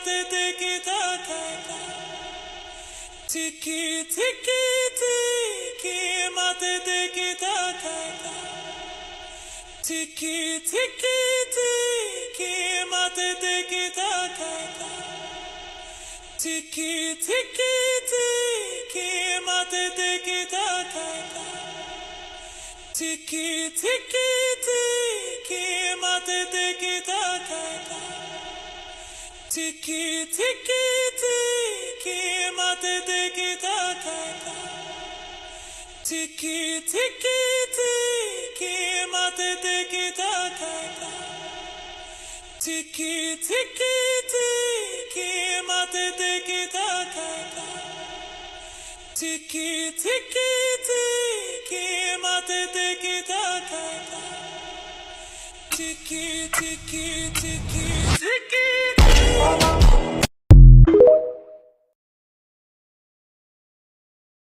mate tiki taka, tiki tiki tiki mate tiki taka, tiki tiki tiki mate tiki taka, tiki tiki tiki mate tiki taka, tiki tiki tiki mate tiki taka, tiki tiki tiki mate tiki taka, tiki tiki tiki mate tiki taka, tiki tiki tiki mate tiki taka, tiki tiki tiki mate tiki taka, tiki tiki tiki tiki.